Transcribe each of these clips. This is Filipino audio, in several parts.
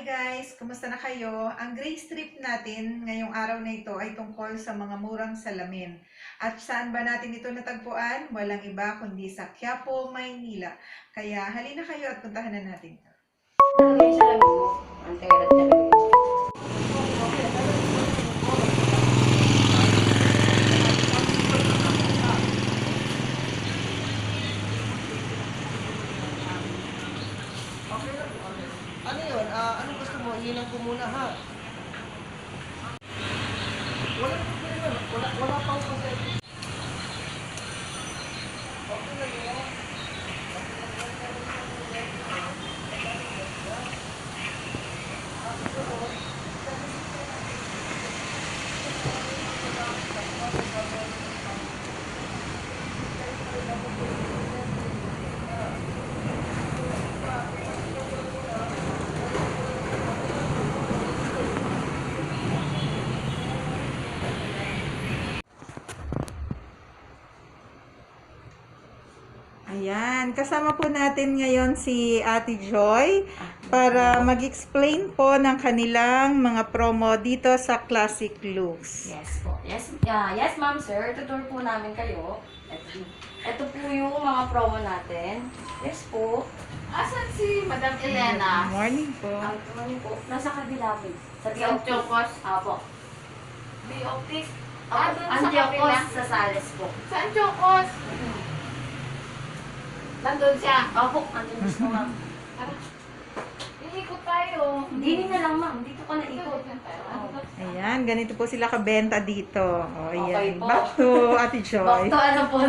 Hi guys! Kumusta na kayo? Ang gray strip natin ngayong araw na ito ay tungkol sa mga murang salamin. At saan ba natin ito natagpuan? Walang iba kundi sa Quiapo, Maynila. Kaya halina kayo at puntahan na natin. Ano yung salamin mo? Ang terat talaga yun. Ano yun? Anong gusto mo? Iinom ko muna ha. Wala problema. Wala pang kasi. Okay lang yun. Ayan, kasama po natin ngayon si Ate Joy para mag-explain po ng kanilang mga promo dito sa Classic Looks. Yes po. Yes ma'am sir. Tutur po namin kayo. Ito po yung mga promo natin. Yes po. Asan si Madam Elena? Good morning po. Ang tumani po. Nasa kabila po. Sa Sa Chocos? Apo. Biotic? Ang Doon sa kabila? Chocos sa Sales po. Saan Chocos? Nandun siya. Opo. Andun mismo ma'am. Iikot tayo. Hindi na lang ma'am. Dito ka na ikot. Ayan, ganito po sila kabenta dito. O, Okay ayan. po. Back to Ate Joy. Bakto, ano po.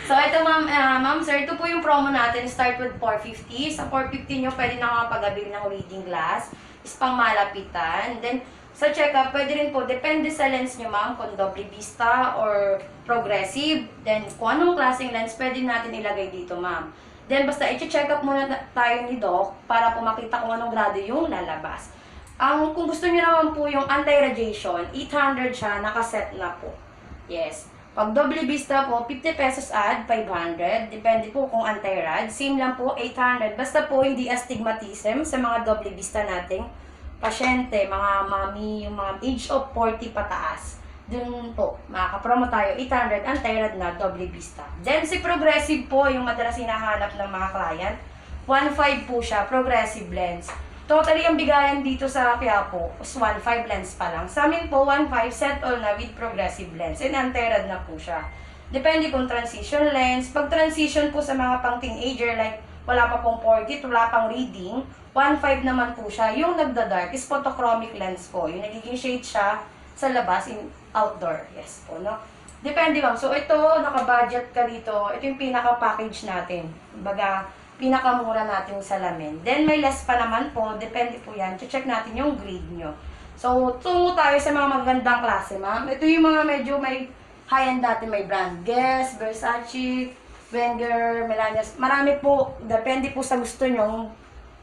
So, ito ma'am sir, ito po yung promo natin. Start with 450. Sa 450 nyo, pwede na makapagabili ng reading glass. Is pang malapitan. Then, sa check-up, pwede rin po, depende sa lens nyo ma'am, kung double vista or progressive. Then, kung anong klaseng lens, pwede natin ilagay dito ma'am. Then, basta i-check up muna tayo ni Doc para po makita kung anong grado yung lalabas. Kung gusto niyo naman po yung anti-radiation, 800 siya, nakaset na po. Yes. Pag double vista po, 50 pesos ad, 500. Depende po kung anti-rad. Same lang po, 800. Basta po hindi astigmatism sa mga double vista nating pasyente, mga mami, yung mga age of 40 pataas. Dun po, makakapromo tayo, 800 anti-rad na double vista. Then si progressive po, yung madalas hinahanap ng mga client, 1.5 po siya, progressive lens. Totally, ang bigayan dito sa Quiapo is 1.5 lens pa lang. Sa amin po, 1.5 set all na with progressive lens. And anti-rad na po siya. Depende kung transition lens. Pag transition po sa mga pang teenager, like wala pa pong 40, wala pang reading, 1.5 naman po siya. Yung nagda-dark is photochromic lens po. Yung nagiging shade siya sa labas, in outdoor. Yes po, no? Depende ma'am. So ito, naka-budget ka dito. Ito yung pinaka-package natin. Kumbaga, pinakamura natin yung salamin. Then, may less pa naman po. Depende po yan. Check natin yung grade nyo. So, tungo tayo sa mga magandang klase, ma'am. Ito yung mga medyo may high-end natin. May brand Guess, Versace, Wenger, Melania. Marami po. Depende po sa gusto nyong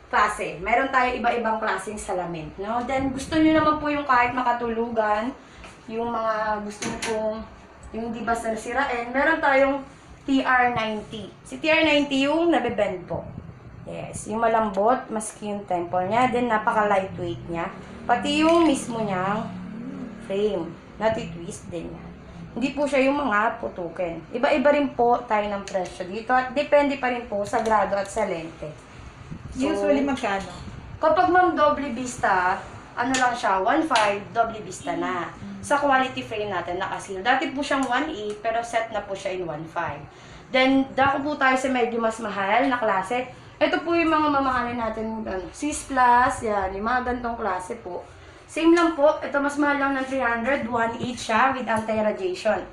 klase. Meron tayo iba-ibang klaseng salamin. No? Then, gusto nyo naman po yung kahit makatulugan. Yung mga gusto nyo pong yung di ba sirain. Meron tayong TR90. Si TR90 yung nabebend po. Yes, yung malambot, maski yung temple niya. Then, napaka-lightweight niya. Pati yung mismo niyang frame. Nati-twist din niya. Hindi po siya yung mga putukin. Iba-iba rin po tayo ng presyo dito. At depende pa rin po sa grado at sa lente. So, Usually magkano? kapag ma'am double vista, ano lang siya, 1.5, double vista na. Sa quality frame natin, nakasil. Dati po siyang 1.8, pero set na po siya in 1.5. Then, dako po tayo sa medyo mas mahal na klase. Ito po yung mga mamahalin natin, Sis Plus, yan, yung mga gantong klase po. Same lang po, ito mas mahal lang ng 300, 1.8 siya with anti-radiation.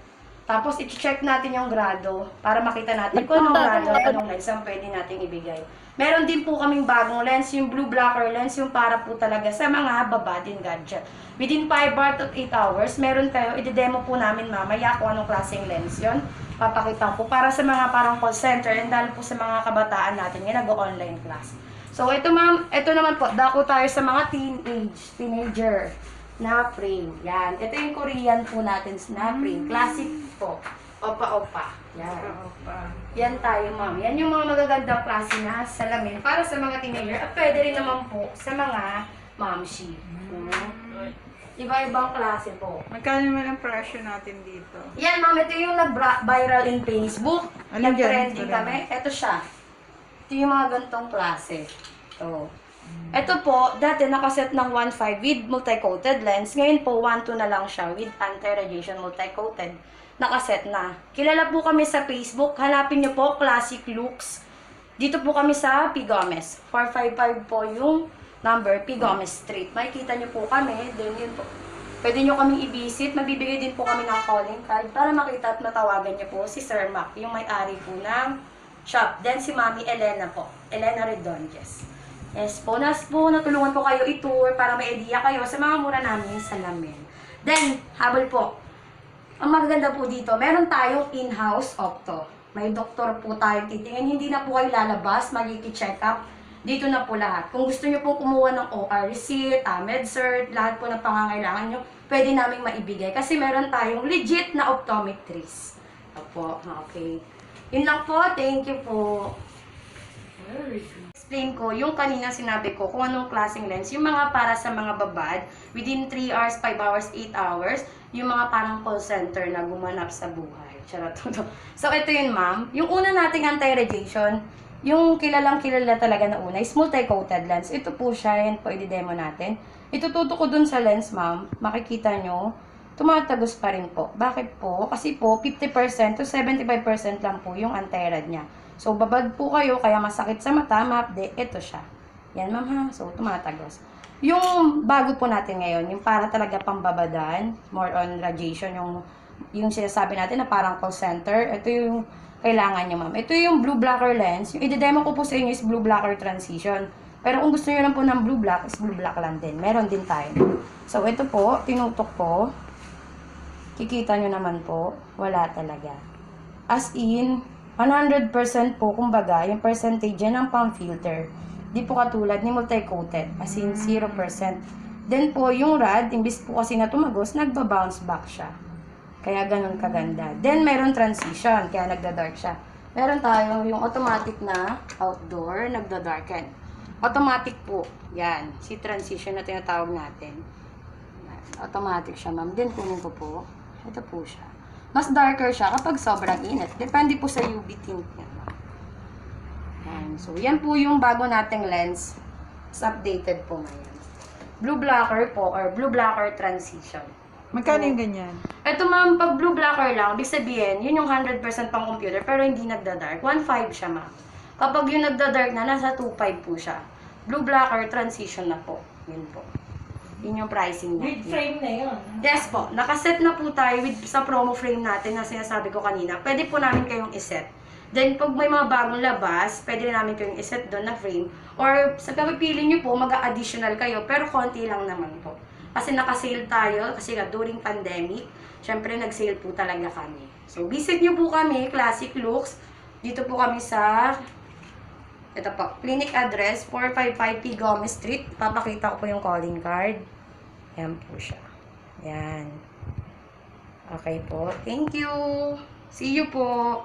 Tapos, i-check natin yung grado para makita natin kung anong grado at anong lens ang pwede nating ibigay. Meron din po kaming bagong lens, yung blue blocker lens, yung para po talaga sa mga babading gadget. Within 5 to 8 hours, meron kayo, i-demo po namin mamaya kung anong klaseng lens yon. Papakita po para sa mga parang call center and dahil po sa mga kabataan natin yung nag-online class. So, ito ma'am, ito naman po, dako tayo sa mga teenager na frame. Yan. Ito yung Korean po natin na frame. Classic po. Opa-opa. Yan. Oo pa. Yan tayo, ma'am. Yan yung mga magagandang klase na salamin para sa mga teenager at pwede rin naman po sa mga momshi. Iba-ibang klase po. Magkano naman ang presyo natin dito? Yan, ma'am. Ito yung nag-viral in Facebook. Ano Nag-trending dyan? kami. Ito siya. Ito yung mga ganitong klase. Ito. Ito po, dati nakaset ng 1.5 with multi-coated lens. Ngayon po, 1.2 na lang siya with anti-radiation multi-coated. Nakaset na. Kilala po kami sa Facebook. Hanapin niyo po, Classic Looks. Dito po kami sa P. Gomez. 455 po yung number, P. Gomez Street. Makikita niyo po kami. Then yun po. Pwede niyo kaming i-visit. Magbibigay din po kami ng calling card para makita at matawagan niyo po si Sir Mac, yung may-ari po ng shop. Then si Mami Elena po. Elena Redonjes. Yes po. Natulungan po kayo i-tour para may idea kayo sa mga mura namin salamin. Then, habol po. Ang maganda po dito, meron tayong in-house opto. May doktor po tayong titingin. Hindi na po kayo lalabas, mag-check up. Dito na po lahat. Kung gusto nyo pong kumuha ng OR receipt, MedCert, lahat po ng pangangailangan nyo, pwede naming maibigay. Kasi meron tayong legit na optometrist. Opo, okay. Yun lang po. Thank you po. Explain ko yung kanina sinabi ko kung anong klaseng lens. Yung mga para sa mga babad, within 3 hours, 5 hours, 8 hours, yung mga parang call center na gumanap sa buhay. Charot. So, ito yun, ma'am. Yung una nating anti-radiation, yung kilalang-kilala talaga na una is multi-coated lens. Ito po siya. Yan po, i-demo natin. Itututo ko dun sa lens, ma'am. Makikita nyo, tumatagos pa rin po. Bakit po? Kasi po, 50% to 75% lang po yung anti-rad niya. So, babad po kayo, kaya masakit sa mata, ma-update. Ito siya. Yan, ma'am, ha? So, tumatagos. Yung bago po natin ngayon, yung para talaga pambabadan, more on radiation, yung sinasabi natin na parang call center, ito yung kailangan nyo, ma'am. Ito yung blue blocker lens. Yung i-demo ko po sa inyo is blue blocker transition. Pero kung gusto nyo lang po ng blue black, is blue black lang din. Meron din tayo. So, ito po, tinutok ko. Kikita nyo naman po, wala talaga. As in, 100% po, kumbaga, yung percentage yan ng pump filter. Di po katulad ni multi-coated, as in 0%. Then po, yung rad, imbis po kasi na tumagos, nagba-bounce back siya. Kaya ganun kaganda. Then, meron transition, kaya nagda-dark siya. Meron tayo yung automatic na outdoor, nagda-darken. Automatic po, yan. Si transition na tinatawag natin. Automatic siya, ma'am. Then, kunin ko po. Ito po siya. Mas darker siya kapag sobrang init. Depende po sa UV tint niya. Yan. So, yan po yung bago nating lens. It's updated po ngayon. Blue blocker po or blue blocker transition. Magkano yung ganyan? Ito ma'am, pag blue blocker lang, ibig sabihin, yun yung 100% pang computer pero hindi nagda-dark. 1.5 siya ma'am. Kapag yung nagda-dark na, nasa 2.5 po siya. Blue blocker transition na po. Yun po. Yun yung pricing natin. With frame na yun. Yes po. Nakaset na po tayo sa promo frame natin na sinasabi ko kanina. Pwede po namin kayong iset. Then, pag may mga bagong labas, pwede namin kayong iset doon na frame. Or, sa pagpipili nyo po, mag-additional kayo. Pero, konti lang naman po. Kasi nakasale tayo. Kasi during pandemic, syempre, nag-sale po talaga kami. So, visit nyo po kami, Classic Looks. Dito po kami sa, ito po, clinic address, 455 P. Gomez Street. Papakita ko po yung calling card. Yan po siya. Yan. Okay po. Thank you. See you po.